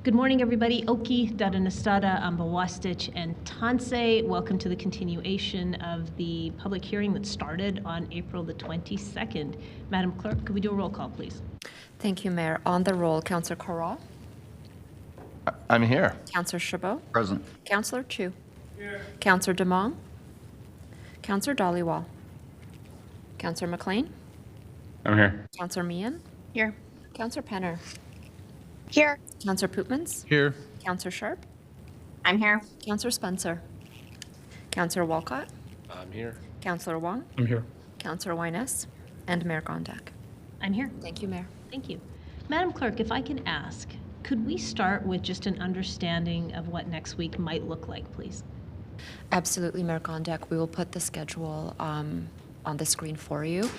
Good morning, everybody. Oki, Dadanastada, Ambawastich, and Tanse. Welcome to the continuation of the public hearing that started on April the 22nd. Madam Clerk, could we do a roll call, please? Thank you, Mayor. On the roll, Councillor Corral. I'm here. Councillor Chabot. Present. Councillor Chu. Here. Councillor Demong. Councillor Dhaliwal. Councillor McLean. I'm here. Councillor Meehan. Here. Councillor Penner. Here. Councillor Pootmans. Here. Councillor Sharp. I'm here. Councillor Spencer. Councillor Walcott. I'm here. Councillor Wong. I'm here. Councillor Wyness. And Mayor Gondak. I'm here. Thank you, Mayor. Thank you. Madam Clerk, if I can ask, could we start with just an understanding of what next week might look like, please? Absolutely, Mayor Gondak. We will put the schedule on the screen for you.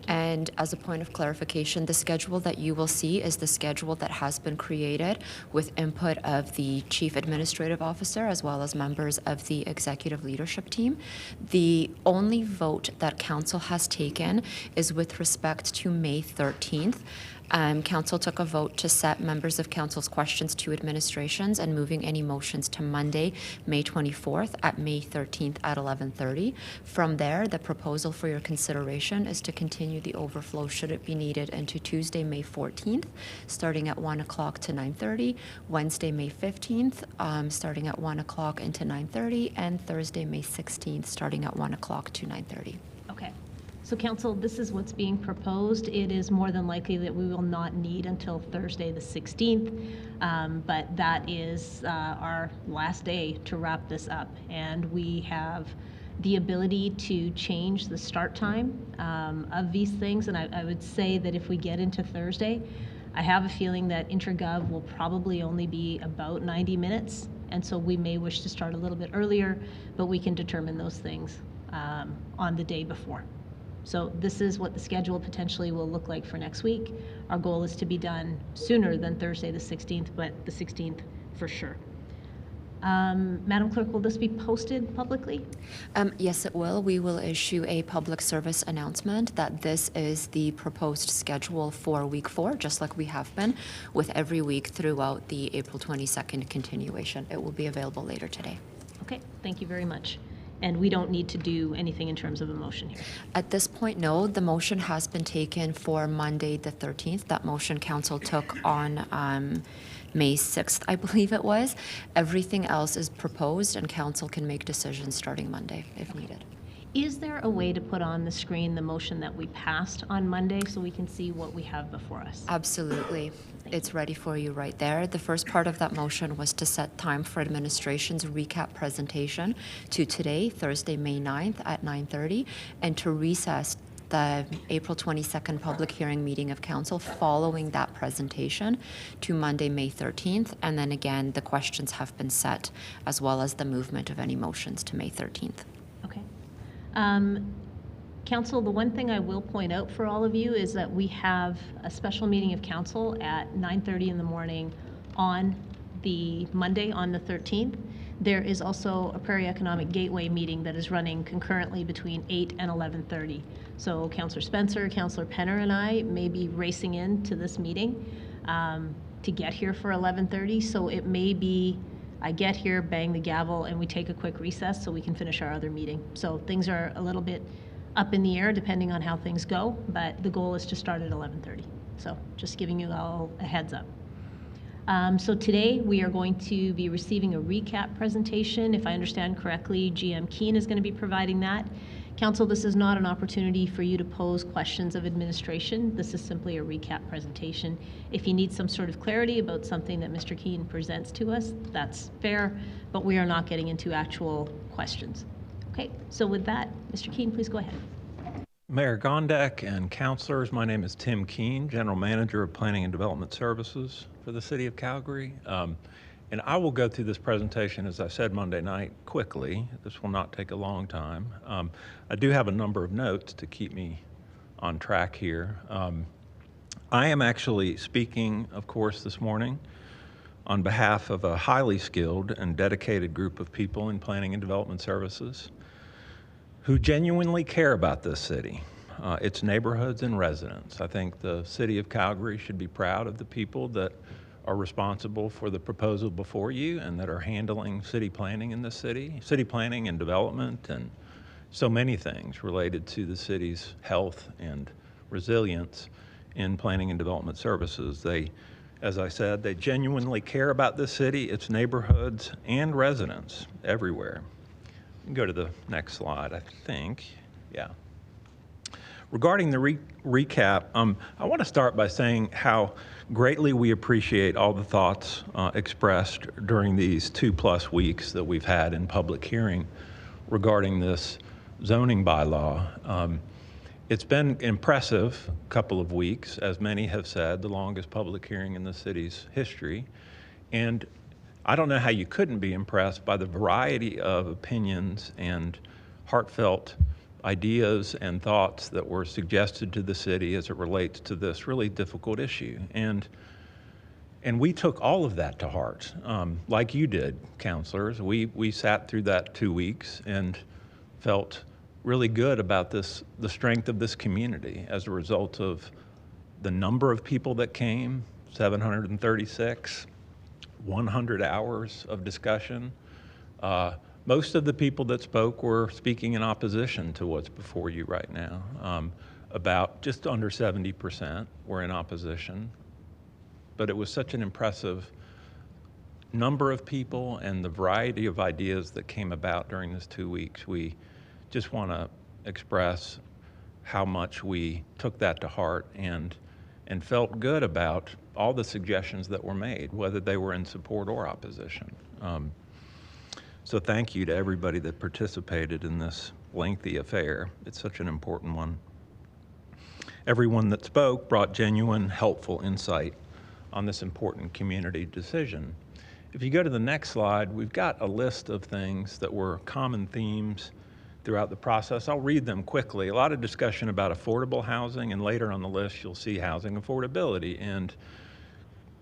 And as a point of clarification, the schedule that you will see is the schedule that has been created with input of the Chief Administrative Officer as well as members of the executive leadership team. The only vote that Council has taken is with respect to May 13th. Council took a vote to set members of Council's questions to administrations and moving any motions to Monday, May 24th at May 13th at 11:30. From there, the proposal for your consideration is to continue the overflow should it be needed into Tuesday, May 14th, starting at 1 o'clock to 9:30, Wednesday, May 15th, starting at 1 o'clock into 9:30, and Thursday, May 16th, starting at 1 o'clock to 9:30. Okay. So Council, this is what's being proposed. It is more than likely that we will not need until Thursday the 16th, but that is our last day to wrap this up. And we have the ability to change the start time of these things. And I would say that if we get into Thursday, I have a feeling that InterGov will probably only be about 90 minutes. And so we may wish to start a little bit earlier, but we can determine those things on the day before. So this is what the schedule potentially will look like for next week. Our goal is to be done sooner than Thursday the 16th, but the 16th for sure. Madam Clerk, will this be posted publicly? Yes, it will. We will issue a public service announcement that this is the proposed schedule for week 4, just like we have been with every week throughout the April 22nd continuation. It will be available later today. Okay, thank you very much. And we don't need to do anything in terms of a motion here. At this point, no. The motion has been taken for Monday the 13th. That motion Council took on May 6th, I believe it was. Everything else is proposed and Council can make decisions starting Monday if needed. Is there a way to put on the screen the motion that we passed on Monday so we can see what we have before us? Absolutely. It's ready for you right there. The first part of that motion was to set time for administration's recap presentation to today, Thursday, May 9th at 9:30, and to recess the April 22nd public hearing meeting of Council following that presentation to Monday, May 13th. And then again, the questions have been set as well as the movement of any motions to May 13th. Okay. Council, the one thing I will point out for all of you is that we have a special meeting of Council at 9:30 in the morning on the Monday on the 13th. There is also a Prairie Economic Gateway meeting that is running concurrently between 8 and 11:30. So Councillor Spencer, Councillor Penner, and I may be racing into this meeting to get here for 11:30. So it may be I get here, bang the gavel, and we take a quick recess so we can finish our other meeting. So things are a little bit up in the air depending on how things go, but the goal is to start at 11:30. So just giving you all a heads up. So today we are going to be receiving a recap presentation. If I understand correctly, GM Keane is going to be providing that. Council, this is not an opportunity for you to pose questions of administration. This is simply a recap presentation. If you need some sort of clarity about something that Mr. Keane presents to us, that's fair, but we are not getting into actual questions. Okay, so with that, Mr. Keane, please go ahead. Mayor Gondak and councilors, my name is Tim Keane, General Manager of Planning and Development Services for the City of Calgary. And I will go through this presentation, as I said Monday night, quickly. This will not take a long time. I do have a number of notes to keep me on track here. I am actually speaking, of course, this morning on behalf of a highly skilled and dedicated group of people in planning and development services who genuinely care about this city, its neighborhoods and residents. I think the City of Calgary should be proud of the people that are responsible for the proposal before you and that are handling city planning in the city planning and development, and so many things related to the city's health and resilience in planning and development services. They, as I said, they genuinely care about this city, its neighborhoods, and residents everywhere. You can go to the next slide, I think. Yeah. Regarding the recap, I want to start by saying how greatly we appreciate all the thoughts expressed during these 2+ weeks that we've had in public hearing regarding this zoning bylaw. It's been an impressive couple of weeks, as many have said, the longest public hearing in the city's history. And I don't know how you couldn't be impressed by the variety of opinions and heartfelt ideas and thoughts that were suggested to the city as it relates to this really difficult issue. And we took all of that to heart, like you did, councilors. We sat through that 2 weeks and felt really good about the strength of this community as a result of the number of people that came, 736, 100 hours of discussion. Most of the people that spoke were speaking in opposition to what's before you right now. About just under 70% were in opposition. But it was such an impressive number of people and the variety of ideas that came about during this 2 weeks. We just want to express how much we took that to heart and felt good about all the suggestions that were made, whether they were in support or opposition. So thank you to everybody that participated in this lengthy affair. It's such an important one. Everyone that spoke brought genuine, helpful insight on this important community decision. If you go to the next slide, we've got a list of things that were common themes throughout the process. I'll read them quickly. A lot of discussion about affordable housing, and later on the list you'll see housing affordability and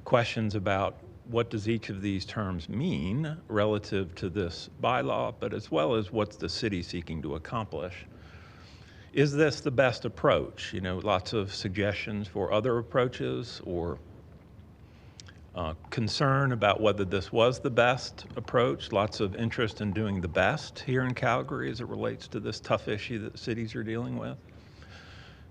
questions about what does each of these terms mean relative to this bylaw, but as well as what's the city seeking to accomplish. Is this the best approach? You know, lots of suggestions for other approaches, or concern about whether this was the best approach. Lots of interest in doing the best here in Calgary as it relates to this tough issue that cities are dealing with.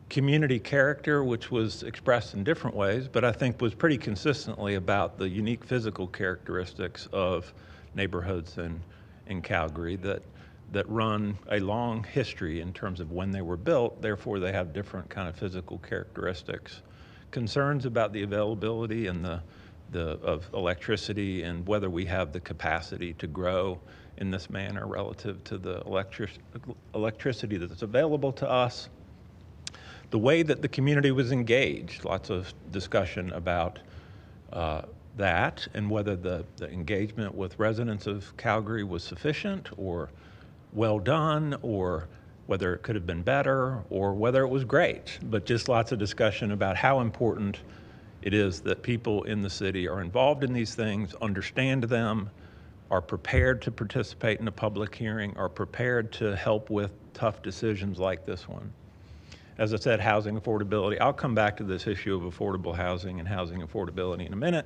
Community character, which was expressed in different ways, but I think was pretty consistently about the unique physical characteristics of neighborhoods in Calgary that run a long history in terms of when they were built, therefore they have different kind of physical characteristics. Concerns about the availability and of electricity and whether we have the capacity to grow in this manner relative to the electricity that's available to us. The way that the community was engaged, lots of discussion about that and whether the engagement with residents of Calgary was sufficient or well done, or whether it could have been better, or whether it was great. But just lots of discussion about how important it is that people in the city are involved in these things, understand them, are prepared to participate in a public hearing, are prepared to help with tough decisions like this one. As I said, housing affordability. I'll come back to this issue of affordable housing and housing affordability in a minute.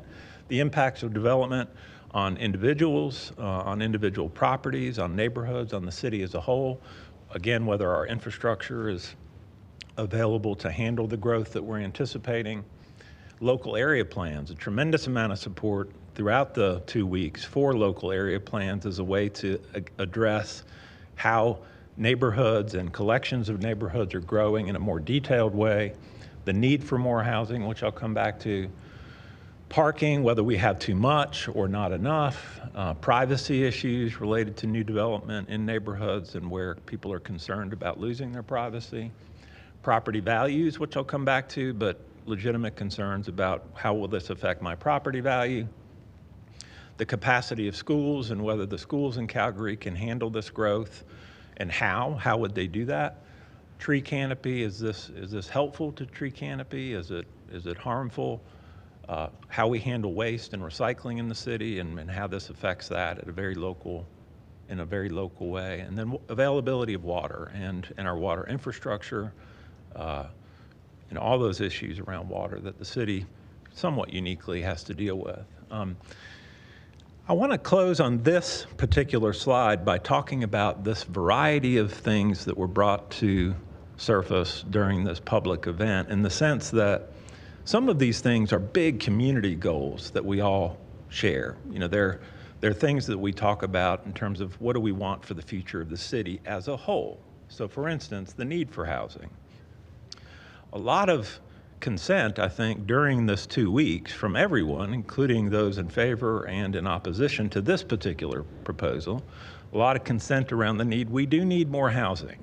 The impacts of development on individuals, on individual properties, on neighborhoods, on the city as a whole. Again, whether our infrastructure is available to handle the growth that we're anticipating. Local area plans, a tremendous amount of support throughout the 2 weeks for local area plans as a way to address how neighborhoods and collections of neighborhoods are growing in a more detailed way. The need for more housing, which I'll come back to. Parking, whether we have too much or not enough. Privacy issues related to new development in neighborhoods and where people are concerned about losing their privacy. Property values, which I'll come back to, but legitimate concerns about how will this affect my property value. The capacity of schools and whether the schools in Calgary can handle this growth, and how would they do that? Tree canopy, is this helpful to tree canopy? Is it harmful? How we handle waste and recycling in the city, and how this affects that in a very local way. And then availability of water and our water infrastructure, and all those issues around water that the city somewhat uniquely has to deal with. I want to close on this particular slide by talking about this variety of things that were brought to surface during this public event, in the sense that some of these things are big community goals that we all share. You know, they're things that we talk about in terms of what do we want for the future of the city as a whole. So for instance, the need for housing. A lot of consent, I think, during this 2 weeks from everyone, including those in favor and in opposition to this particular proposal, a lot of consent around the need. We do need more housing.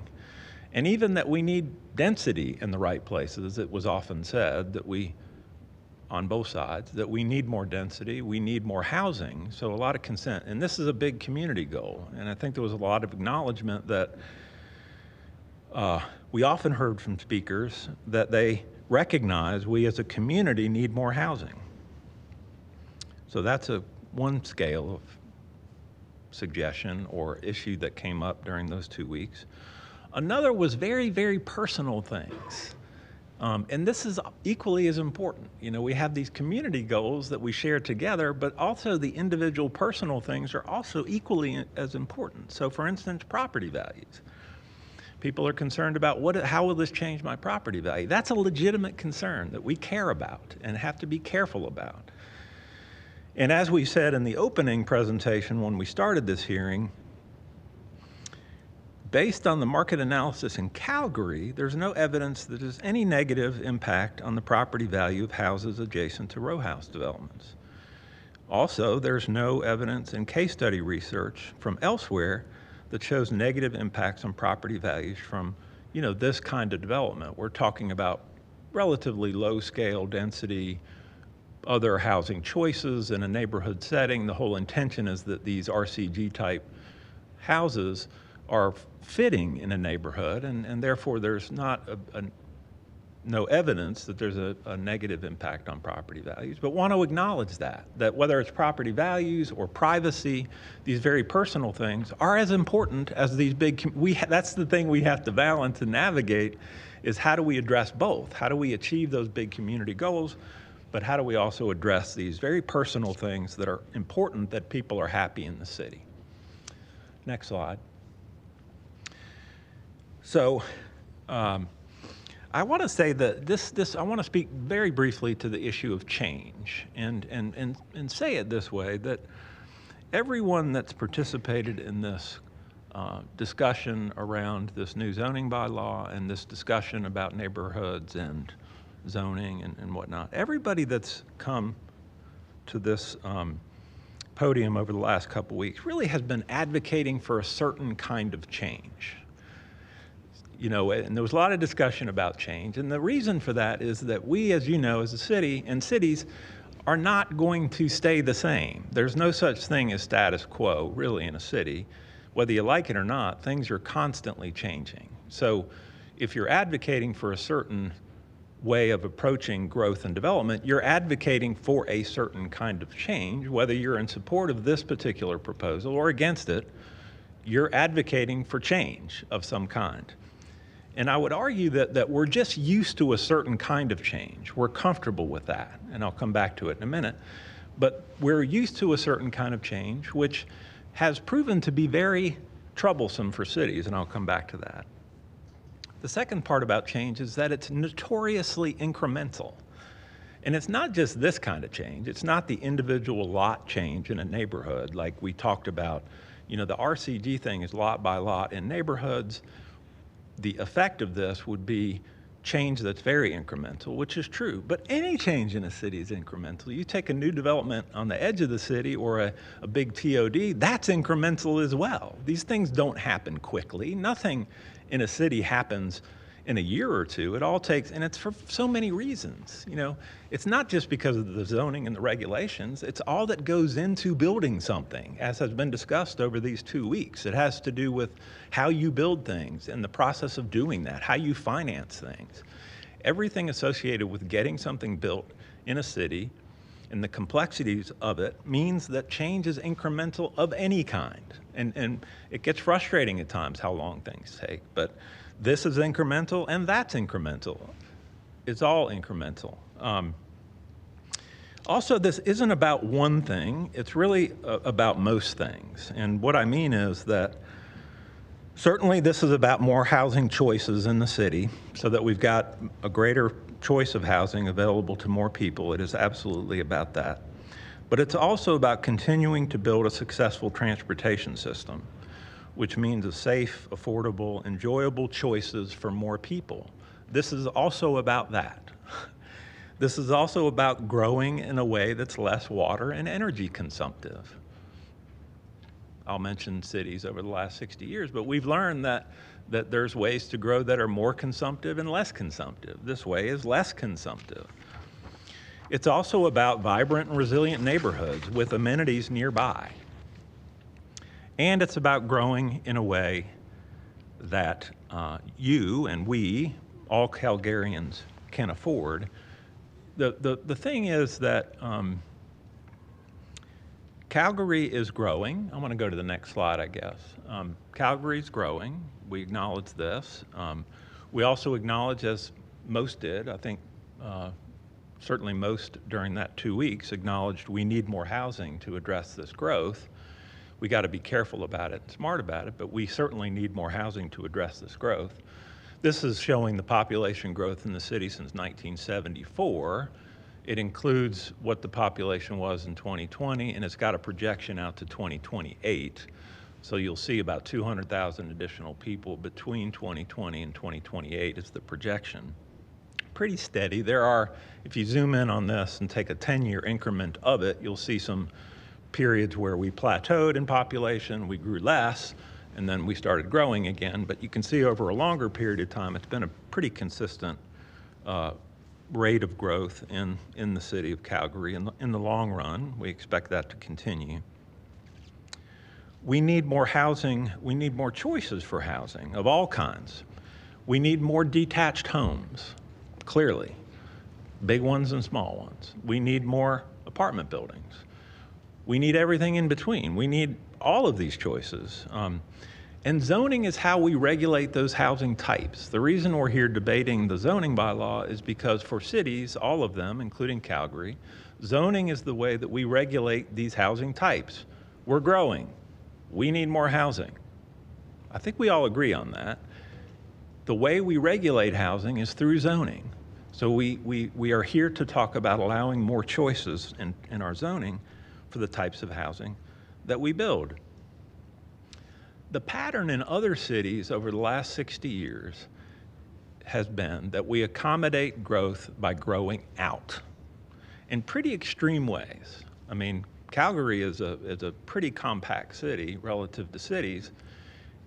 And even that we need density in the right places. It was often said that we, on both sides, that we need more density, we need more housing. So a lot of consent. And this is a big community goal. And I think there was a lot of acknowledgement that we often heard from speakers that they recognize we as a community need more housing. So that's one scale of suggestion or issue that came up during those 2 weeks. Another was very, very personal things. And this is equally as important. You know, we have these community goals that we share together, but also the individual personal things are also equally as important. So for instance, property values. People are concerned about how will this change my property value? That's a legitimate concern that we care about and have to be careful about. And as we said in the opening presentation when we started this hearing, based on the market analysis in Calgary, there's no evidence that there's any negative impact on the property value of houses adjacent to row house developments. Also, there's no evidence in case study research from elsewhere that shows negative impacts on property values from, you know, this kind of development. We're talking about relatively low scale density, other housing choices in a neighborhood setting. The whole intention is that these RCG type houses are fitting in a neighborhood, and therefore there's not no evidence that there's a negative impact on property values, but want to acknowledge that whether it's property values or privacy, these very personal things are as important as these big, that's the thing we have to balance and navigate, is how do we address both? How do we achieve those big community goals, but how do we also address these very personal things that are important that people are happy in the city? Next slide. So, I want to say that I want to speak very briefly to the issue of change and say it this way, that everyone that's participated in this discussion around this new zoning bylaw and this discussion about neighborhoods and zoning and whatnot, everybody that's come to this podium over the last couple weeks really has been advocating for a certain kind of change. You know, and there was a lot of discussion about change, and the reason for that is that we, as you know, as a city and cities are not going to stay the same. There's no such thing as status quo, really, in a city. Whether you like it or not, things are constantly changing. So if you're advocating for a certain way of approaching growth and development, you're advocating for a certain kind of change. Whether you're in support of this particular proposal or against it, you're advocating for change of some kind. And I would argue that we're just used to a certain kind of change. We're comfortable with that, and I'll come back to it in a minute. But we're used to a certain kind of change, which has proven to be very troublesome for cities, and I'll come back to that. The second part about change is that it's notoriously incremental. And it's not just this kind of change. It's not the individual lot change in a neighborhood like we talked about. You know, the RCG thing is lot by lot in neighborhoods. The effect of this would be change that's very incremental, which is true. But any change in a city is incremental. You take a new development on the edge of the city or a big TOD, that's incremental as well. These things don't happen quickly. Nothing in a city happens in a year or two. It all takes, and it's for so many reasons. You know, it's not just because of the zoning and the regulations. It's all that goes into building something, as has been discussed over these 2 weeks. It has to do with how you build things and the process of doing that, how you finance things. Everything associated with getting something built in a city and the complexities of it means that change is incremental of any kind. And it gets frustrating at times how long things take, but this is incremental and that's incremental. It's all incremental. Also, this isn't about one thing. It's really about most things. And what I mean is that certainly this is about more housing choices in the city so that we've got a greater choice of housing available to more people. It is absolutely about that. But it's also about continuing to build a successful transportation system, which means a safe, affordable, enjoyable choices for more people. This is also about that. This is also about growing in a way that's less water and energy consumptive. I'll mention cities over the last 60 years, but we've learned that there's ways to grow that are more consumptive and less consumptive. This way is less consumptive. It's also about vibrant and resilient neighborhoods with amenities nearby. And it's about growing in a way that you and we, all Calgarians, can afford. The thing is that Calgary is growing. I'm going to go to the next slide, I guess. Calgary's growing. We acknowledge this. We also acknowledge, as most did, I think certainly most during that 2 weeks, acknowledged we need more housing to address this growth. We got to be careful about it and smart about it, but we certainly need more housing to address this growth. This is showing the population growth in the city since 1974. It includes what the population was in 2020, and it's got a projection out to 2028. So you'll see about 200,000 additional people between 2020 and 2028 is the projection. Pretty steady. There are, if you zoom in on this and take a 10-year increment of it, you'll see some periods where we plateaued in population, we grew less, and then we started growing again. But you can see over a longer period of time, it's been a pretty consistent rate of growth in the city of Calgary. In the long run, we expect that to continue. We need more housing. We need more choices for housing of all kinds. We need more detached homes, clearly, big ones and small ones. We need more apartment buildings. We need everything in between. We need all of these choices. And zoning is how we regulate those housing types. The reason we're here debating the zoning bylaw is because for cities, all of them, including Calgary, zoning is the way that we regulate these housing types. We're growing. We need more housing. I think we all agree on that. The way we regulate housing is through zoning. So we are here to talk about allowing more choices in our zoning for the types of housing that we build. The pattern in other cities over the last 60 years has been that we accommodate growth by growing out in pretty extreme ways. I mean, Calgary is a pretty compact city relative to cities.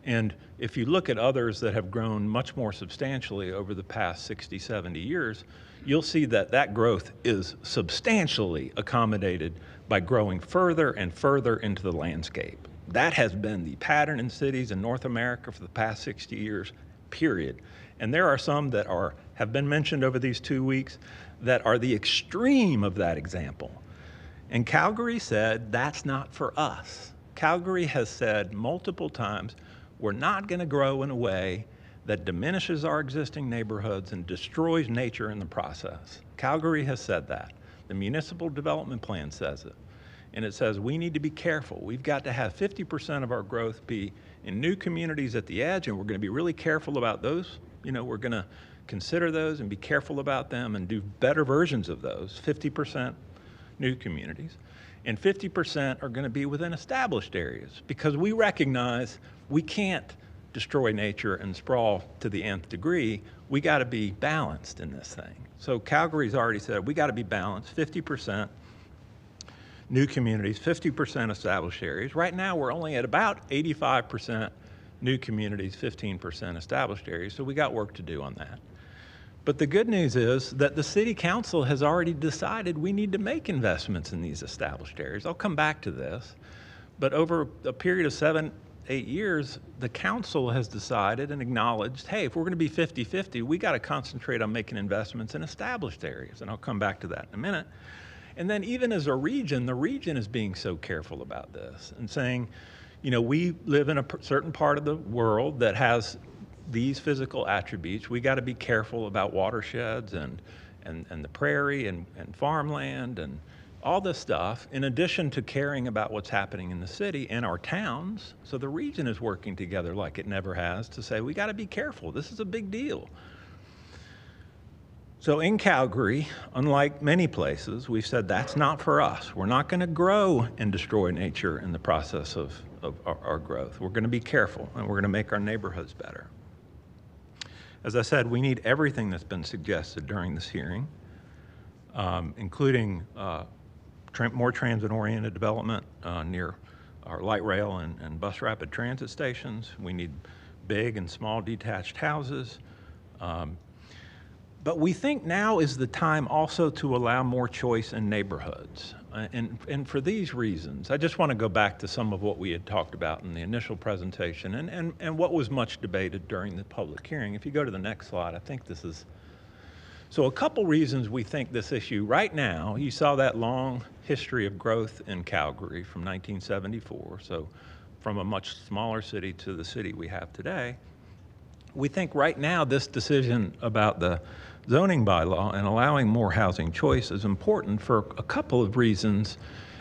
And if you look at others that have grown much more substantially over the past 60, 70 years, you'll see that that growth is substantially accommodated by growing further and further into the landscape. That has been the pattern in cities in North America for the past 60 years, period. And there are some that have been mentioned over these 2 weeks that are the extreme of that example. And Calgary said, that's not for us. Calgary has said multiple times, we're not going to grow in a way that diminishes our existing neighborhoods and destroys nature in the process. Calgary has said that. The municipal development plan says it. And it says we need to be careful. We've got to have 50% of our growth be in new communities at the edge, and we're going to be really careful about those. You know, we're going to consider those and be careful about them and do better versions of those, 50% new communities. And 50% are going to be within established areas because we recognize we can't destroy nature and sprawl to the nth degree. We got to be balanced in this thing. So Calgary's already said we got to be balanced, 50% new communities, 50% established areas. Right now, we're only at about 85% new communities, 15% established areas, so we got work to do on that. But the good news is that the City Council has already decided we need to make investments in these established areas. I'll come back to this, but over a period of 7, 8 years, the council has decided and acknowledged, hey, if we're going to be 50-50, we got to concentrate on making investments in established areas, and I'll come back to that in a minute. And then even as a region, the region is being so careful about this and saying, you know, we live in a certain part of the world that has these physical attributes. We got to be careful about watersheds and the prairie and farmland and all this stuff, in addition to caring about what's happening in the city and our towns. So the region is working together like it never has to say, we got to be careful. This is a big deal. So in Calgary, unlike many places, we've said that's not for us. We're not going to grow and destroy nature in the process of our growth. We're going to be careful, and we're going to make our neighborhoods better. As I said, we need everything that's been suggested during this hearing, including more transit-oriented development near our light rail and bus rapid transit stations. We need big and small detached houses. But we think now is the time also to allow more choice in neighborhoods. And for these reasons, I just want to go back to some of what we had talked about in the initial presentation and what was much debated during the public hearing. If you go to the next slide, I think this is, so a couple reasons we think this issue right now, you saw that long history of growth in Calgary from 1974, so from a much smaller city to the city we have today. We think right now this decision about the zoning bylaw and allowing more housing choice is important for a couple of reasons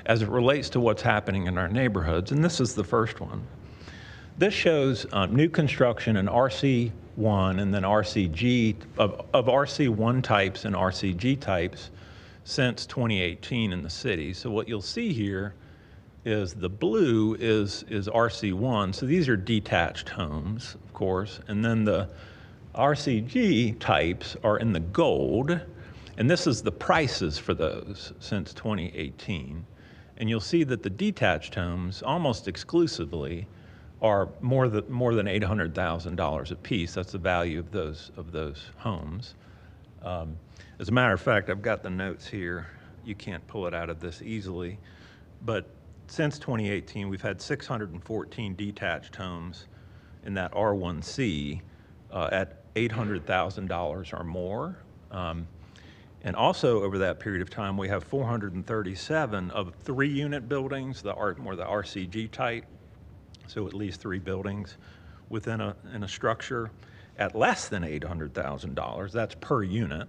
as it relates to what's happening in our neighborhoods, and this is the first one. This shows new construction in RC1 and then RCG, of RC1 types and RCG types since 2018 in the city. So what you'll see here is the blue is RC1, so these are detached homes, of course, and then the RCG types are in the gold, and this is the prices for those since 2018. And you'll see that the detached homes almost exclusively are more than $800,000 a piece. That's the value of those homes. As a matter of fact, I've got the notes here. You can't pull it out of this easily, but since 2018, we've had 614 detached homes in that R1C at $800,000 or more. And also over that period of time, we have 437 of 3-unit buildings, more the RCG type, so at least 3 buildings in a structure at less than $800,000. That's per unit.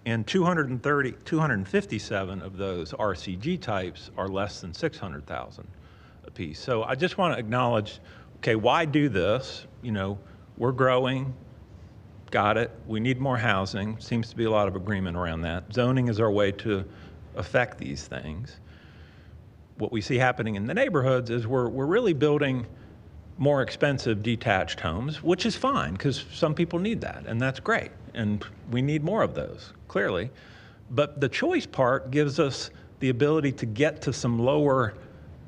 And 257 of those RCG types are less than $600,000 a piece. So I just want to acknowledge, okay, why do this? You know, we're growing, got it. We need more housing. Seems to be a lot of agreement around that. Zoning is our way to affect these things. What we see happening in the neighborhoods is we're really building more expensive detached homes, which is fine because some people need that, and that's great. And we need more of those, clearly. But the choice part gives us the ability to get to some lower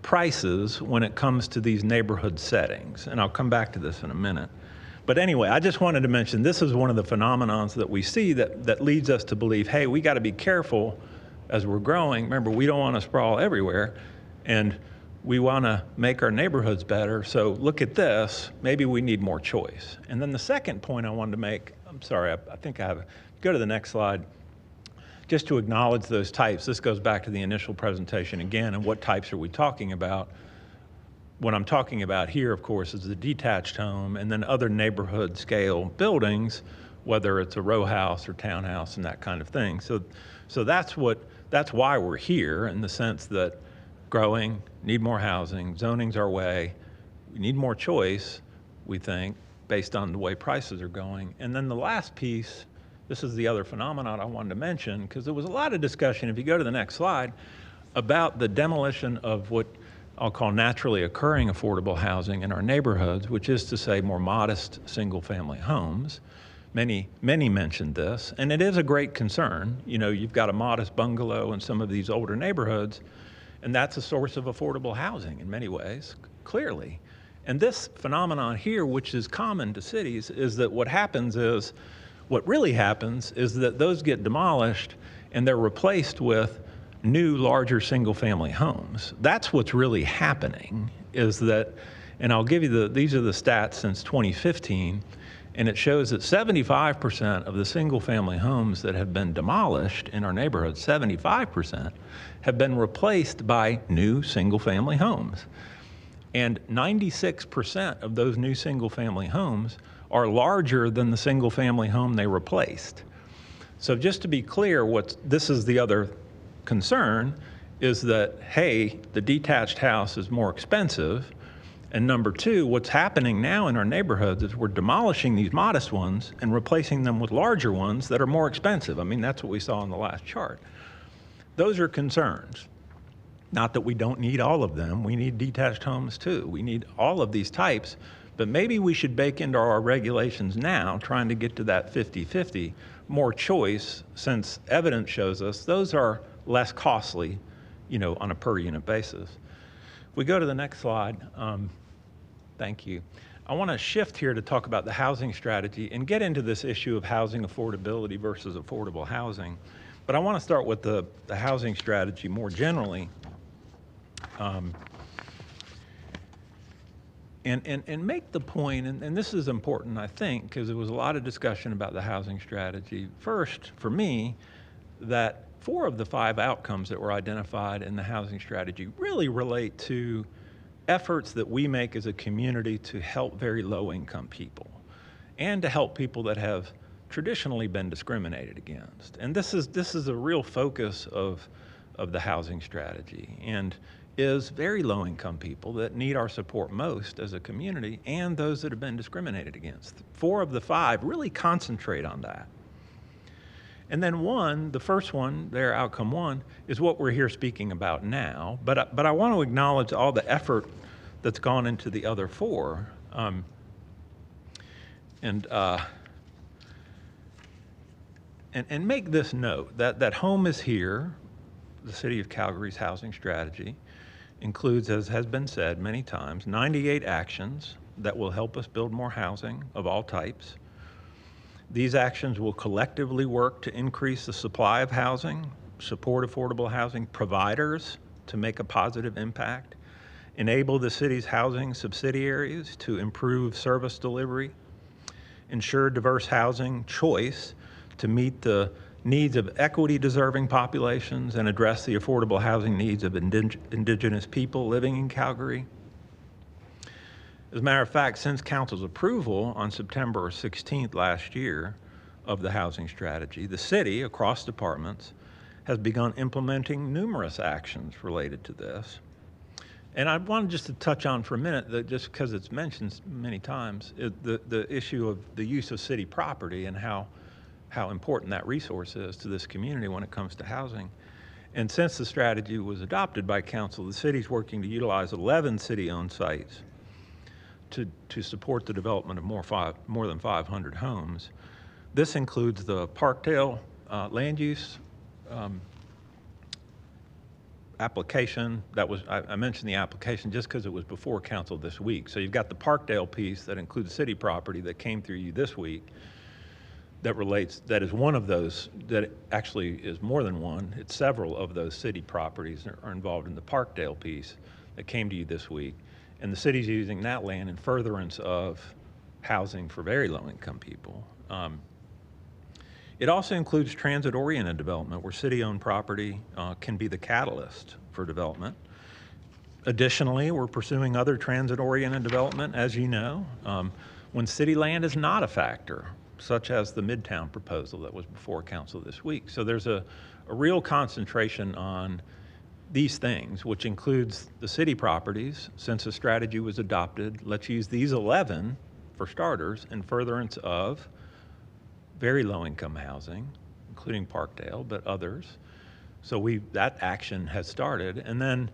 prices when it comes to these neighborhood settings. And I'll come back to this in a minute. But anyway, I just wanted to mention this is one of the phenomenons that we see that leads us to believe, hey, we got to be careful as we're growing. Remember, we don't want to sprawl everywhere, and we want to make our neighborhoods better. So look at this. Maybe we need more choice. And then the second point I wanted to make, I'm sorry, I think I have, go to the next slide, just to acknowledge those types. This goes back to the initial presentation again, and what types are we talking about? What I'm talking about here, of course, is the detached home and then other neighborhood scale buildings, whether it's a row house or townhouse and that kind of thing. So that's why we're here, in the sense that growing, need more housing, zoning's our way, we need more choice, we think, based on the way prices are going. And then the last piece, this is the other phenomenon I wanted to mention, because there was a lot of discussion, if you go to the next slide, about the demolition of what I'll call naturally occurring affordable housing in our neighborhoods, which is to say more modest single-family homes. Many mentioned this, and it is a great concern. You know, you've got a modest bungalow in some of these older neighborhoods, and that's a source of affordable housing in many ways, clearly. And this phenomenon here, which is common to cities, is that what really happens is that those get demolished and they're replaced with new, larger single-family homes. That's what's really happening, is that, and I'll give you these are the stats since 2015, and it shows that 75% of the single-family homes that have been demolished in our neighborhoods, 75%, have been replaced by new single-family homes. And 96% of those new single-family homes are larger than the single-family home they replaced. So just to be clear, this is the other concern is that, hey, the detached house is more expensive. And number two, what's happening now in our neighborhoods is we're demolishing these modest ones and replacing them with larger ones that are more expensive. I mean, that's what we saw in the last chart. Those are concerns. Not that we don't need all of them. We need detached homes too. We need all of these types, but maybe we should bake into our regulations now, trying to get to that 50-50, more choice, since evidence shows us those are less costly, on a per unit basis. If we go to the next slide, thank you. I want to shift here to talk about the housing strategy and get into this issue of housing affordability versus affordable housing. But I want to start with the housing strategy more generally. And make the point, and this is important, I think, because there was a lot of discussion about the housing strategy. First, for me, that 4 of the 5 outcomes that were identified in the housing strategy really relate to efforts that we make as a community to help very low-income people and to help people that have traditionally been discriminated against. And this is a real focus of the housing strategy, and is very low-income people that need our support most as a community and those that have been discriminated against. 4 of the 5 really concentrate on that. And then the first one, their outcome 1, is what we're here speaking about now. But I want to acknowledge all the effort that's gone into the other 4. And make this note, that home is here. The City of Calgary's housing strategy includes, as has been said many times, 98 actions that will help us build more housing of all types. These actions will collectively work to increase the supply of housing, support affordable housing providers to make a positive impact, enable the city's housing subsidiaries to improve service delivery, ensure diverse housing choice to meet the needs of equity-deserving populations and address the affordable housing needs of Indigenous people living in Calgary. As a matter of fact, since Council's approval on September 16th last year of the housing strategy, the city, across departments, has begun implementing numerous actions related to this. And I wanted just to touch on for a minute, that just because it's mentioned many times, the issue of the use of city property and how important that resource is to this community when it comes to housing. And since the strategy was adopted by Council, the city's working to utilize 11 city-owned sites to support the development of more than 500 homes. This includes the Parkdale land use application. I mentioned the application just because it was before Council this week. So you've got the Parkdale piece that includes city property that came through you this week. That is one of those, that actually is more than one. It's several of those city properties that are involved in the Parkdale piece that came to you this week. And the city's using that land in furtherance of housing for very low-income people. It also includes transit-oriented development, where city-owned property can be the catalyst for development. Additionally, we're pursuing other transit-oriented development, as you know, when city land is not a factor, such as the Midtown proposal that was before Council this week. So there's a real concentration on these things, which includes the city properties. Since the strategy was adopted, let's use these 11, for starters, in furtherance of very low-income housing, including Parkdale, but others. So that action has started, and then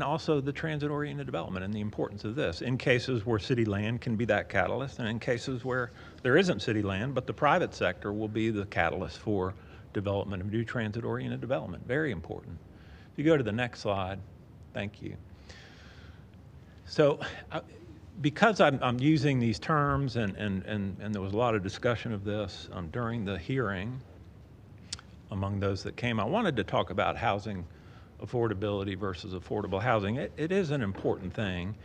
also the transit-oriented development and the importance of this in cases where city land can be that catalyst, and in cases where there isn't city land, but the private sector will be the catalyst for development of new transit-oriented development. Very important. If you go to the next slide, thank you. So because I'm using these terms, and there was a lot of discussion of this during the hearing among those that came, I wanted to talk about housing affordability versus affordable housing. It is an important thing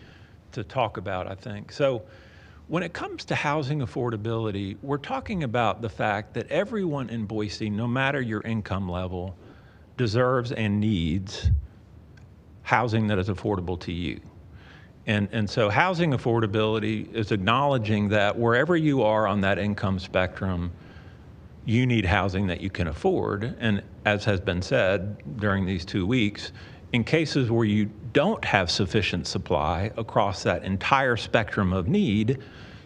to talk about, I think. So when it comes to housing affordability, we're talking about the fact that everyone in Boise, no matter your income level, deserves and needs housing that is affordable to you. And so housing affordability is acknowledging that wherever you are on that income spectrum, you need housing that you can afford. And as has been said during these 2 weeks, in cases where you don't have sufficient supply across that entire spectrum of need,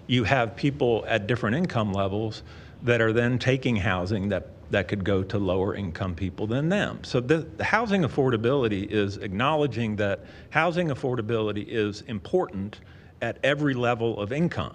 you have people at different income levels that are then taking housing that could go to lower income people than them. So the housing affordability is acknowledging that housing affordability is important at every level of income.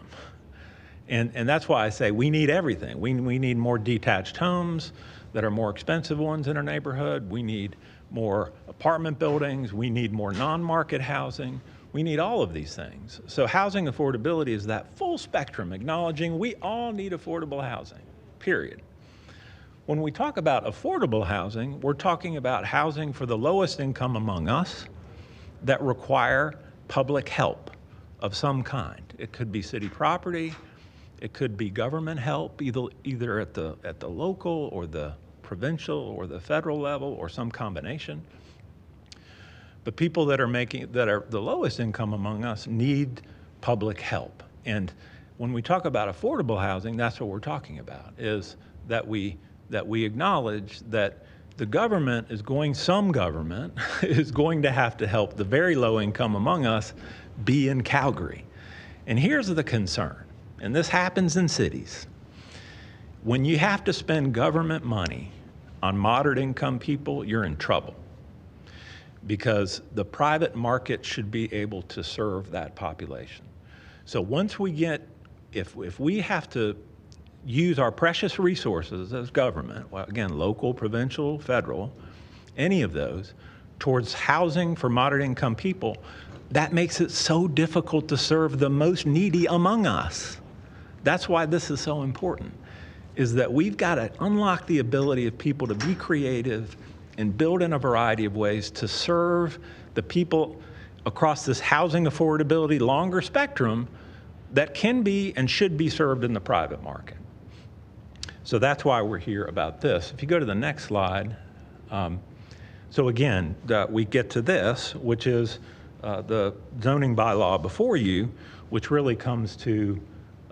And that's why I say we need everything. We need more detached homes that are more expensive ones in our neighborhood. We need more apartment buildings. We need more non-market housing. We need all of these things. So housing affordability is that full spectrum, acknowledging we all need affordable housing, period. When we talk about affordable housing, we're talking about housing for the lowest income among us that require public help of some kind. It could be city property, it could be government help, either at the local or the provincial or the federal level or some combination. But people that are the lowest income among us need public help. And when we talk about affordable housing, that's what we're talking about, is that we acknowledge that the government is going to have to help the very low income among us be in Calgary. And here's the concern, and this happens in cities. When you have to spend government money on moderate income people, you're in trouble, because the private market should be able to serve that population. So once we get, if we have to use our precious resources as government, well, again, local, provincial, federal, any of those, towards housing for moderate income people, that makes it so difficult to serve the most needy among us. That's why this is so important, is that we've got to unlock the ability of people to be creative and build in a variety of ways to serve the people across this housing affordability longer spectrum that can be and should be served in the private market. So that's why we're here about this. If you go to the next slide, so again, we get to this, which is the zoning bylaw before you, which really comes to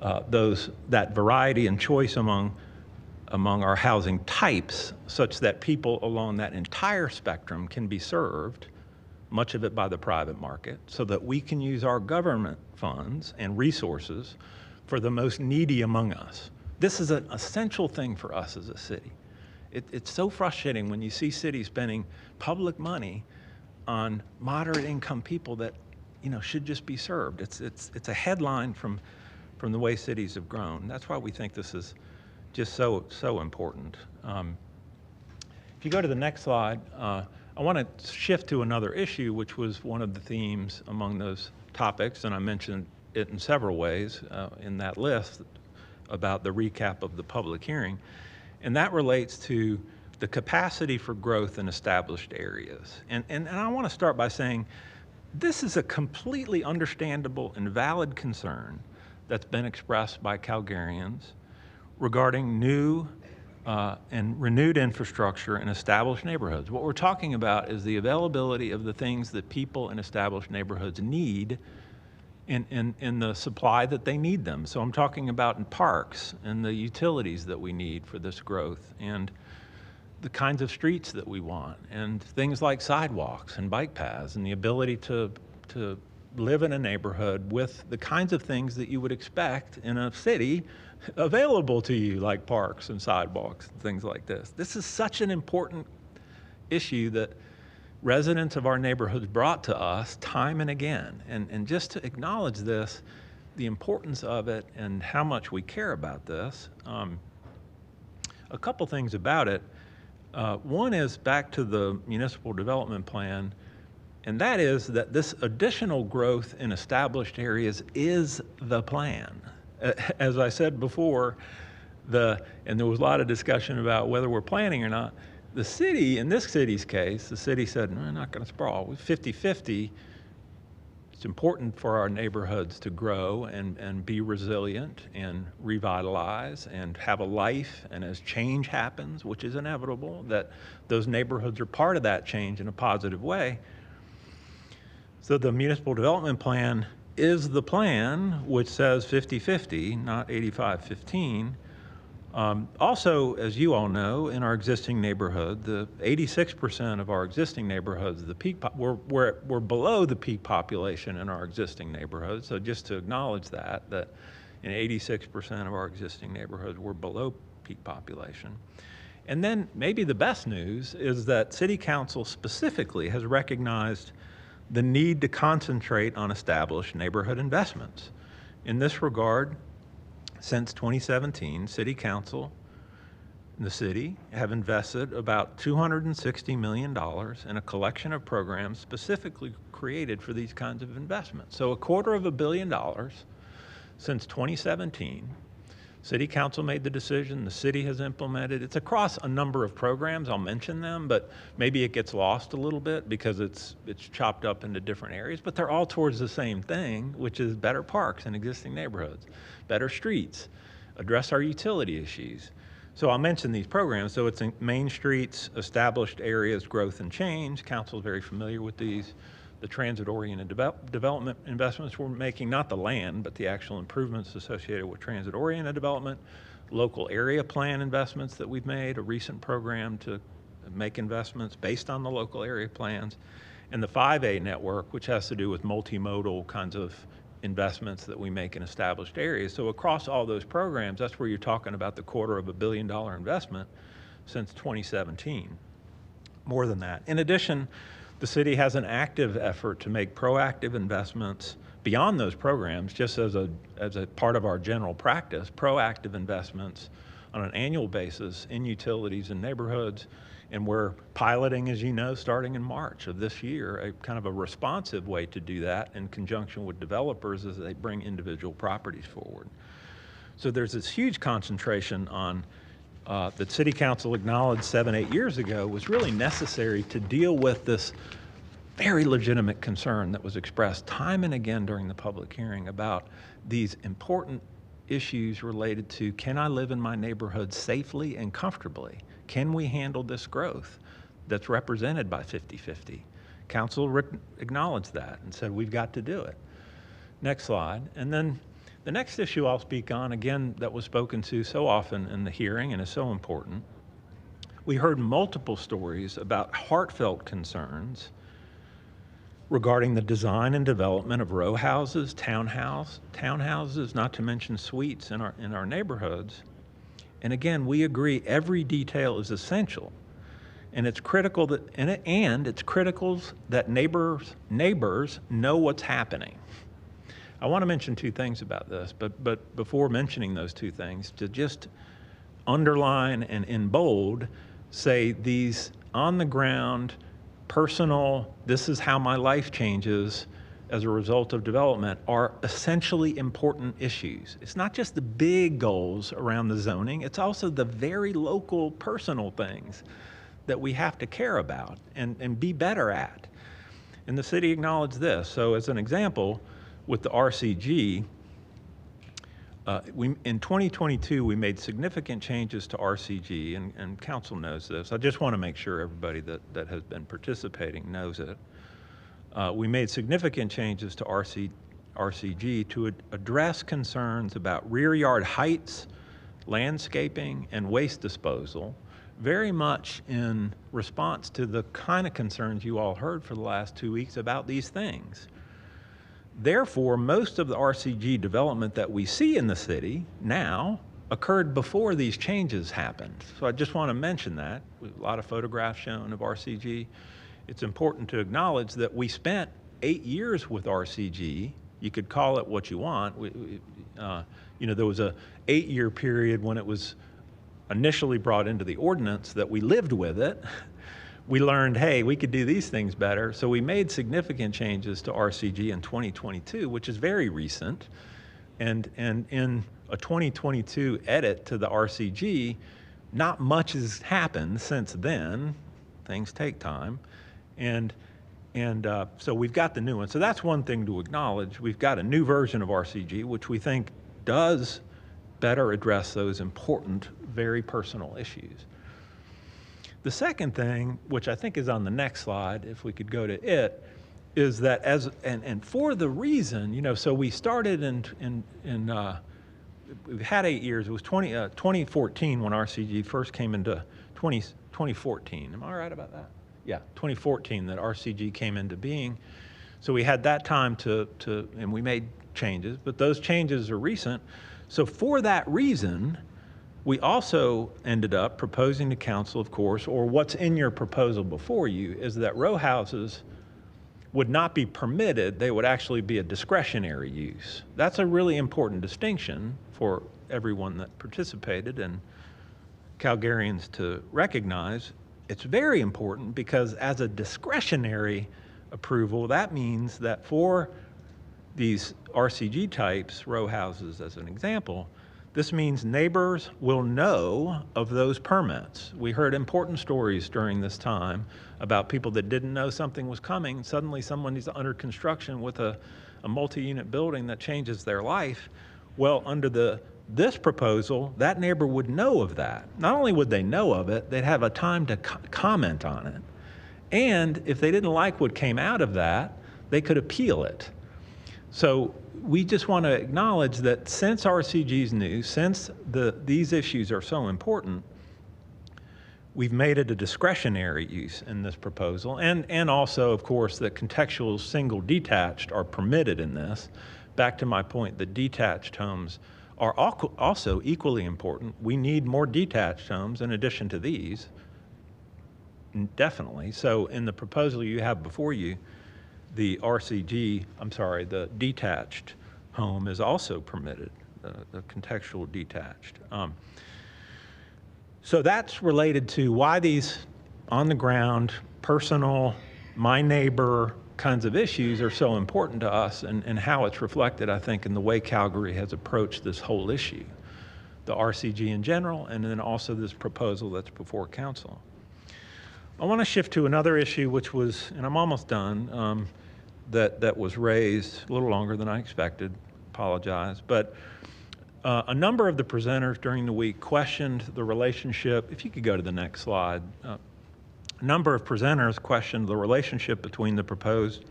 that variety and choice among our housing types, such that people along that entire spectrum can be served, much of it by the private market, so that we can use our government funds and resources for the most needy among us. This is an essential thing for us as a city. It's so frustrating when you see cities spending public money on moderate income people that, should just be served. It's a headline from the way cities have grown. That's why we think this is just so important. If you go to the next slide, I want to shift to another issue, which was one of the themes among those topics, and I mentioned it in several ways in that list about the recap of the public hearing, and that relates to the capacity for growth in established areas. And I want to start by saying this is a completely understandable and valid concern that's been expressed by Calgarians regarding new and renewed infrastructure in established neighborhoods. What we're talking about is the availability of the things that people in established neighborhoods need in the supply that they need them. So I'm talking about in parks and the utilities that we need for this growth, and the kinds of streets that we want, and things like sidewalks and bike paths, and the ability to live in a neighborhood with the kinds of things that you would expect in a city available to you, like parks and sidewalks and things like this. This is such an important issue that residents of our neighborhoods brought to us time and again. And just to acknowledge this, the importance of it and how much we care about this, a couple things about it. One is back to the municipal development plan, and that is that this additional growth in established areas is the plan. As I said before, and there was a lot of discussion about whether we're planning or not, the city, in this city's case, the city said, we're not going to sprawl. With 50-50, it's important for our neighborhoods to grow and be resilient and revitalize and have a life. And as change happens, which is inevitable, that those neighborhoods are part of that change in a positive way. So the municipal development plan is the plan, which says 50-50, not 85-15. Also, as you all know, in our existing neighborhood, the 86% of our existing neighborhoods, we're below the peak population in our existing neighborhoods. So just to acknowledge that in 86% of our existing neighborhoods, we're below peak population. And then maybe the best news is that City Council specifically has recognized the need to concentrate on established neighborhood investments. In this regard, since 2017, City Council and the city have invested about $260 million in a collection of programs specifically created for these kinds of investments. So $250 million since 2017. City Council made the decision, the city has implemented. It's across a number of programs, I'll mention them, but maybe it gets lost a little bit because it's chopped up into different areas, but they're all towards the same thing, which is better parks in existing neighborhoods, better streets, address our utility issues. So I'll mention these programs. So it's in Main Streets, established areas, growth and change. Council's very familiar with these. The transit-oriented development investments we're making, not the land, but the actual improvements associated with transit-oriented development, local area plan investments that we've made, a recent program to make investments based on the local area plans, and the 5A network, which has to do with multimodal kinds of investments that we make in established areas. So across all those programs, that's where you're talking about the $250 million investment since 2017. More than that. In addition, the city has an active effort to make proactive investments beyond those programs, just as a part of our general practice, proactive investments on an annual basis in utilities and neighborhoods. And we're piloting, as you know, starting in March of this year, a kind of a responsive way to do that in conjunction with developers as they bring individual properties forward. So there's this huge concentration on that City Council acknowledged 7-8 years ago was really necessary to deal with this very legitimate concern that was expressed time and again during the public hearing about these important issues related to, can I live in my neighborhood safely and comfortably? Can we handle this growth that's represented by 50/50? Council acknowledged that and said, we've got to do it. Next slide. And then the next issue I'll speak on, again, that was spoken to so often in the hearing and is so important. We heard multiple stories about heartfelt concerns regarding the design and development of row houses, townhouses, not to mention suites in our neighborhoods. And again, we agree every detail is essential. And it's critical that neighbors know what's happening. I want to mention two things about this, but before mentioning those two things, to just underline and in bold say these on the ground, personal, this is how my life changes as a result of development are essentially important issues. It's not just the big goals around the zoning, it's also the very local personal things that we have to care about and be better at. And the city acknowledged this. So as an example, with the RCG, in 2022, we made significant changes to RCG, and council knows this. I just want to make sure everybody that has been participating knows it. We made significant changes to RCG to address concerns about rear yard heights, landscaping, and waste disposal, very much in response to the kind of concerns you all heard for the last 2 weeks about these things. Therefore, most of the RCG development that we see in the city now occurred before these changes happened. So I just want to mention that. A lot of photographs shown of RCG. It's important to acknowledge that we spent 8 years with RCG. You could call it what you want. There was a 8-year period when it was initially brought into the ordinance that we lived with it. We learned, hey, we could do these things better. So we made significant changes to RCG in 2022, which is very recent. And in a 2022 edit to the RCG, not much has happened since then. Things take time. And so we've got the new one. So that's one thing to acknowledge. We've got a new version of RCG, which we think does better address those important, very personal issues. The second thing, which I think is on the next slide, if we could go to it, is that for the reason, so we started in we've had 8 years. It was 2014 when RCG first came into 2014. Am I right about that? Yeah, 2014 that RCG came into being. So we had that time and we made changes, but those changes are recent. So for that reason, we also ended up proposing to council, of course, or what's in your proposal before you, is that row houses would not be permitted, they would actually be a discretionary use. That's a really important distinction for everyone that participated and Calgarians to recognize. It's very important because as a discretionary approval, that means that for these RCG types, row houses as an example, this means neighbors will know of those permits. We heard important stories during this time about people that didn't know something was coming. Suddenly someone is under construction with a multi-unit building that changes their life. Well, under this proposal, that neighbor would know of that. Not only would they know of it, they'd have a time to comment on it. And if they didn't like what came out of that, they could appeal it. So we just want to acknowledge that since RCG's new, since these issues are so important, we've made it a discretionary use in this proposal. And also, of course, that contextual single detached are permitted in this. Back to my point, the detached homes are also equally important. We need more detached homes in addition to these, definitely. So in the proposal you have before you, the the detached home is also permitted, the contextual detached. So that's related to why these on the ground, personal, my neighbor kinds of issues are so important to us and how it's reflected, I think, in the way Calgary has approached this whole issue, the RCG in general, and then also this proposal that's before council. I want to shift to another issue, which was, and I'm almost done, that was raised a little longer than I expected, apologize, but a number of the presenters during the week questioned the relationship, if you could go to the next slide, a number of presenters questioned the relationship between the proposed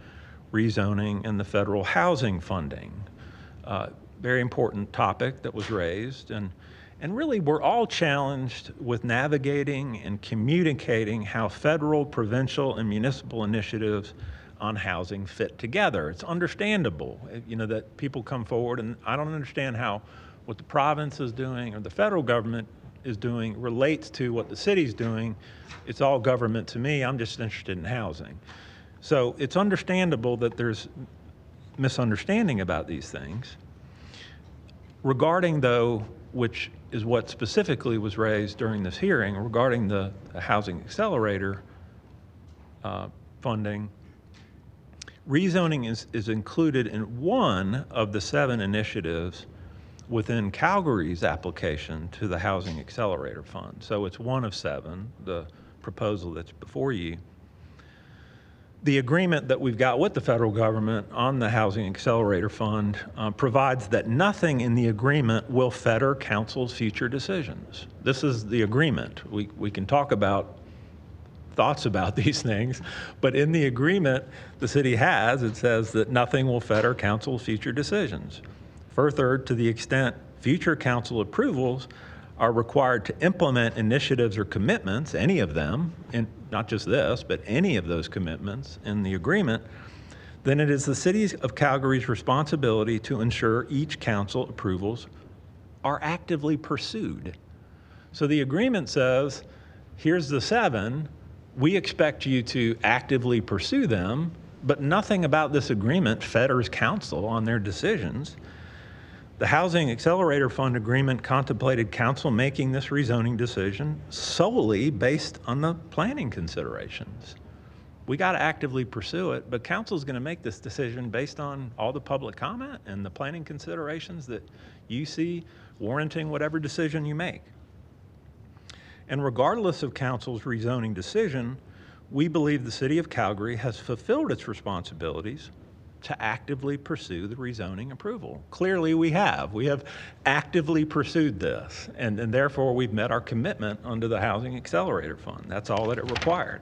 rezoning and the federal housing funding. Very important topic that was raised, and really we're all challenged with navigating and communicating how federal, provincial, and municipal initiatives on housing fit together. It's understandable, that people come forward, and I don't understand how what the province is doing or the federal government is doing relates to what the city's doing. It's all government to me. I'm just interested in housing. So it's understandable that there's misunderstanding about these things. Regarding, though, which is what specifically was raised during this hearing, regarding the housing accelerator funding, rezoning is included in one of the 7 initiatives within Calgary's application to the Housing Accelerator Fund. So it's one of 7, the proposal that's before you. The agreement that we've got with the federal government on the Housing Accelerator Fund provides that nothing in the agreement will fetter council's future decisions. This is the agreement. We can talk about thoughts about these things, but in the agreement the city has, it says that nothing will fetter council's future decisions. Further, to the extent future council approvals are required to implement initiatives or commitments, any of them, and not just this, but any of those commitments in the agreement, then it is the City of Calgary's responsibility to ensure each council approvals are actively pursued. So the agreement says, here's the 7, we expect you to actively pursue them, but nothing about this agreement fetters council on their decisions. The Housing Accelerator Fund agreement contemplated council making this rezoning decision solely based on the planning considerations. We got to actively pursue it, but council's going to make this decision based on all the public comment and the planning considerations that you see warranting whatever decision you make. And regardless of council's rezoning decision, we believe the City of Calgary has fulfilled its responsibilities to actively pursue the rezoning approval. Clearly we have. We have actively pursued this, and therefore we've met our commitment under the Housing Accelerator Fund. That's all that it required.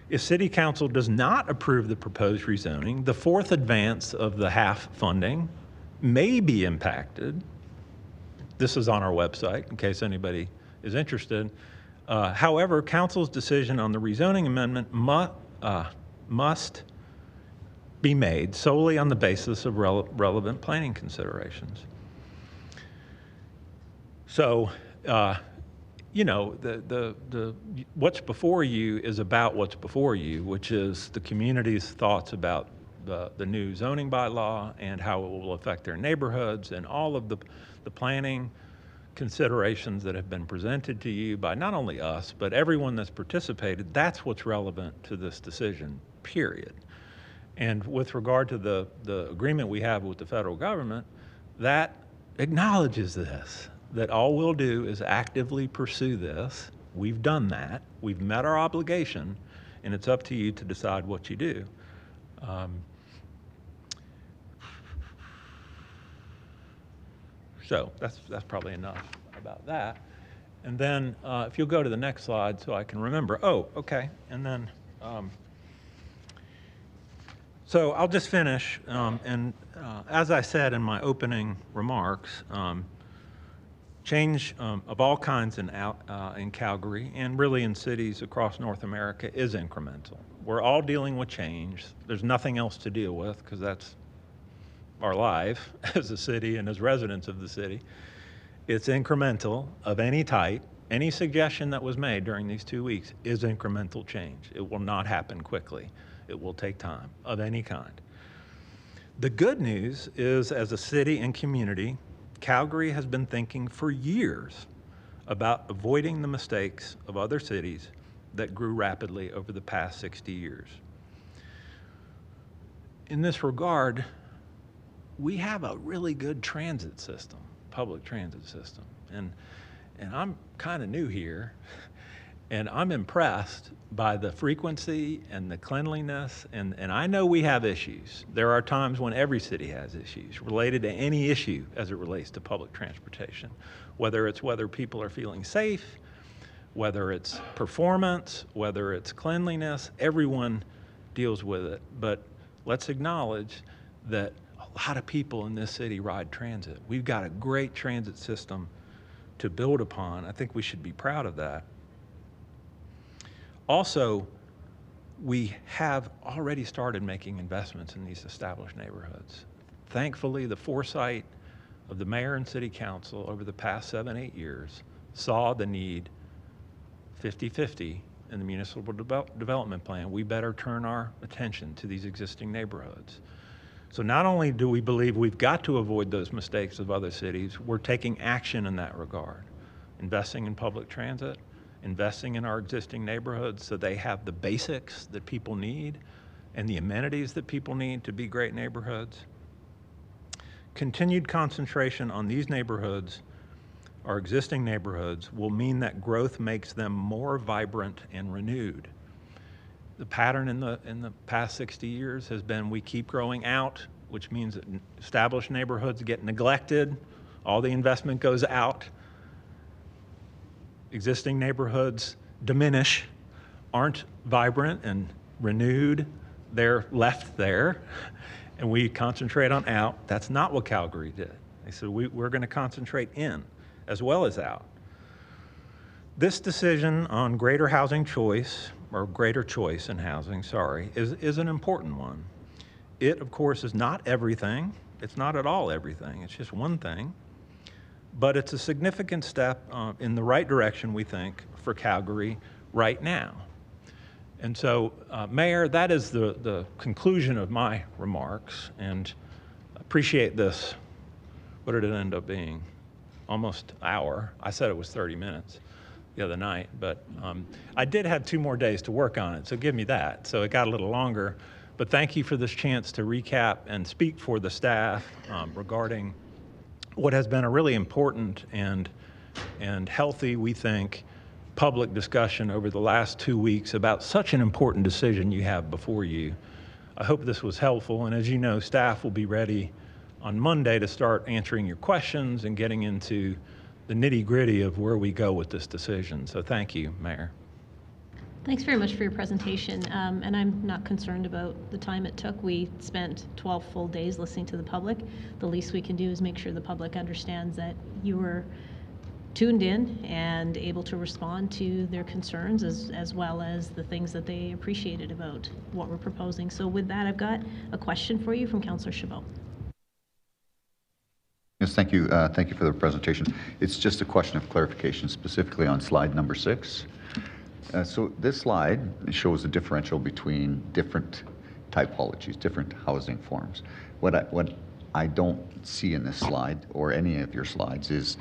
If City Council does not approve the proposed rezoning, the 4th advance of the HAF funding may be impacted This is on our website in case anybody is interested. However, council's decision on the rezoning amendment must be made solely on the basis of relevant planning considerations. So, you know, the what's before you is about what's before you, which is the community's thoughts about the new zoning bylaw and how it will affect their neighborhoods, and all of the planning considerations that have been presented to you by not only us, but everyone that's participated. That's what's relevant to this decision, period. And with regard to the agreement we have with the federal government, that acknowledges this, that all we'll do is actively pursue this. We've done that. We've met our obligation, and it's up to you to decide what you do. So that's probably enough about that. And then if you'll go to the next slide so I can remember. Oh, okay. And then, so I'll just finish. As I said in my opening remarks, change of all kinds in Calgary and really in cities across North America is incremental. We're all dealing with change. There's nothing else to deal with because that's our life as a city and as residents of the city. It's incremental of any type. Any suggestion that was made during these 2 weeks is incremental change. It will not happen quickly. It will take time of any kind. The good news is, as a city and community, Calgary has been thinking for years about avoiding the mistakes of other cities that grew rapidly over the past 60 years. In this regard, we have a really good transit system, public transit system. And I'm kind of new here, and I'm impressed by the frequency and the cleanliness, and I know we have issues. There are times when every city has issues related to any issue as it relates to public transportation, whether people are feeling safe, whether it's performance, whether it's cleanliness, everyone deals with it. But let's acknowledge that a lot of people in this city ride transit. We've got a great transit system to build upon. I think we should be proud of that. Also, we have already started making investments in these established neighborhoods. Thankfully, the foresight of the mayor and city council over the past 7-8 years saw the need 50-50 in the municipal development plan. We better turn our attention to these existing neighborhoods. So not only do we believe we've got to avoid those mistakes of other cities, we're taking action in that regard. Investing in public transit, investing in our existing neighborhoods so they have the basics that people need and the amenities that people need to be great neighborhoods. Continued concentration on these neighborhoods, our existing neighborhoods, will mean that growth makes them more vibrant and renewed. The pattern in the past 60 years has been we keep growing out, which means that established neighborhoods get neglected, all the investment goes out, existing neighborhoods diminish, aren't vibrant and renewed, they're left there, and we concentrate on out. That's not what Calgary did. They said we're going to concentrate in as well as out. This decision on greater housing choice, or greater choice in housing, is an important one. It, of course, is not everything. It's not at all everything. It's just one thing. But it's a significant step in the right direction, we think, for Calgary right now. And so, Mayor, that is the conclusion of my remarks, and appreciate this. What did it end up being? Almost an hour. I said it was 30 minutes the other night, but I did have 2 more days to work on it, so give me that. So it got a little longer, but thank you for this chance to recap and speak for the staff regarding what has been a really important and healthy, we think, public discussion over the last 2 weeks about such an important decision you have before you. I hope this was helpful, and as you know, staff will be ready on Monday to start answering your questions and getting into the nitty-gritty of where we go with this decision. So thank you, Mayor. Thanks very much for your presentation, and I'm not concerned about the time it took. We spent 12 full days listening to the public. The least we can do is make sure the public understands that you were tuned in and able to respond to their concerns as well as the things that they appreciated about what we're proposing. So with that, I've got a question for you from Councillor Chabot. Yes, thank you. Thank you for the presentation. It's just a question of clarification, specifically on slide number 6. So this slide shows the differential between different typologies, different housing forms. What I don't see in this slide or any of your slides is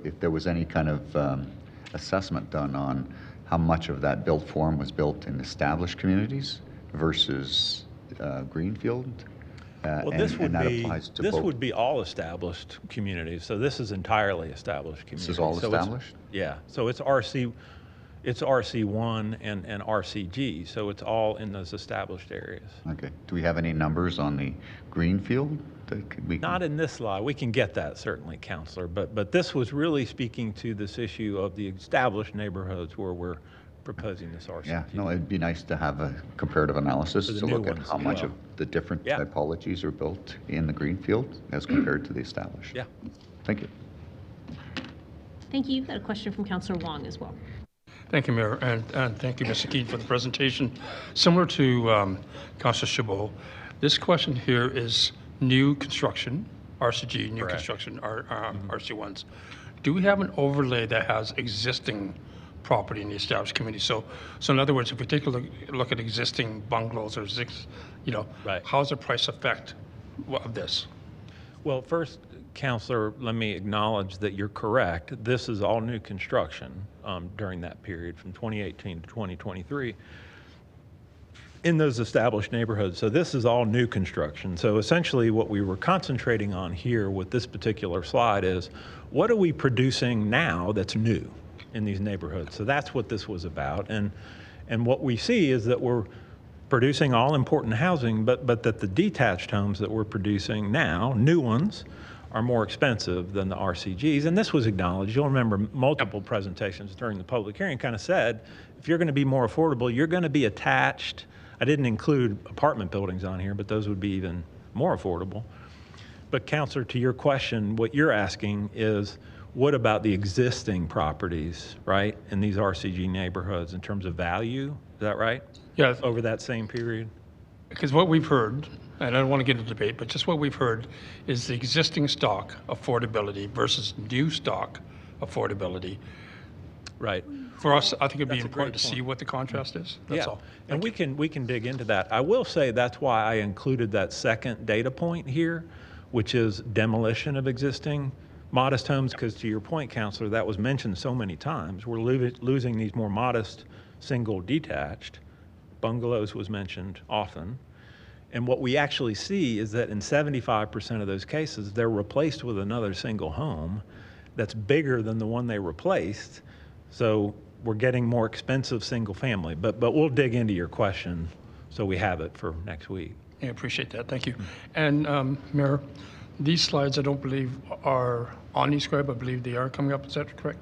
if there was any kind of assessment done on how much of that built form was built in established communities versus greenfield. Well, this would be all established communities. So this is entirely established communities. This is all So established? Yeah. So it's RC1 and RCG. So it's all in those established areas. Okay. Do we have any numbers on the greenfield? Not in this slide. We can get that certainly, Councillor. But this was really speaking to this issue of the established neighborhoods where we're proposing this RCG. Yeah, no, it'd be nice to have a comparative analysis For the to new look at ones how as much well. of the different Yeah. typologies are built in the greenfield as compared to the established. Yeah. Thank you. Thank you. You've got a question from Councillor Wong as well. Thank you, Mayor, and thank you, Mr. Keane, for the presentation. Similar to Councilor Chabot, this question here is new construction, RCG, new Correct. construction, RC1s. Do we have an overlay that has existing property in the established community? So in other words, if we take a look at existing bungalows or Right. how's the price effect of this? Well, first, Councillor, let me acknowledge that you're correct. This is all new construction during that period from 2018 to 2023 in those established neighborhoods. So this is all new construction. So essentially what we were concentrating on here with this particular slide is what are we producing now that's new in these neighborhoods? So that's what this was about. And what we see is that we're producing all important housing, but that the detached homes that we're producing now, new ones, are more expensive than the RCGs. And this was acknowledged. You'll remember multiple presentations during the public hearing kind of said, if you're going to be more affordable, you're going to be attached. I didn't include apartment buildings on here, but those would be even more affordable. But Councillor, to your question, what you're asking is, what about the existing properties, right, in these RCG neighborhoods in terms of value? Is that right? Yes. Over that same period? Because what we've heard, and I don't want to get into debate, but just what we've heard is the existing stock affordability versus new stock affordability. Right. For us, I think it'd be That's a important great to see point. what the contrast is. That's all. And we can dig into that. I will say that's why I included that second data point here, which is demolition of existing modest homes, because to your point, Councillor, that was mentioned so many times. We're losing these more modest single detached. Bungalows was mentioned often. And what we actually see is that in 75% of those cases, they're replaced with another single home that's bigger than the one they replaced. So we're getting more expensive single family. But we'll dig into your question so we have it for next week. I appreciate that. Thank you. And Mayor, these slides I don't believe are on eScribe. I believe they are coming up. Is that correct?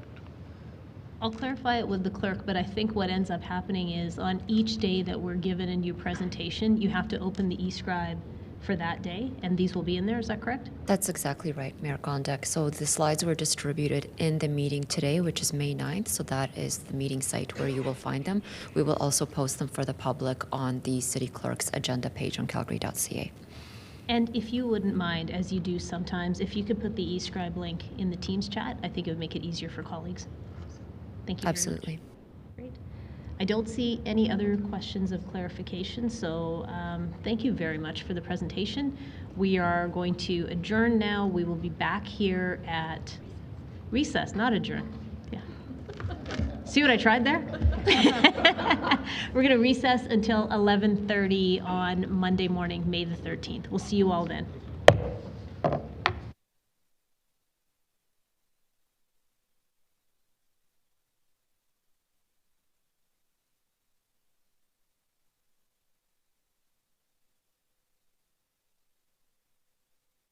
I'll clarify it with the clerk, but I think what ends up happening is on each day that we're given a new presentation, you have to open the eScribe for that day, and these will be in there. Is that correct? That's exactly right, Mayor Gondek. So the slides were distributed in the meeting today, which is May 9th. So that is the meeting site where you will find them. We will also post them for the public on the city clerk's agenda page on calgary.ca. And if you wouldn't mind, as you do sometimes, if you could put the eScribe link in the Teams chat, I think it would make it easier for colleagues. Thank you very much. Absolutely. Great. I don't see any other questions of clarification, so thank you very much for the presentation. We are going to adjourn now. We will be back here at recess, not adjourn. Yeah. See what I tried there? We're going to recess until 11:30 on Monday morning, May the 13th. We'll see you all then.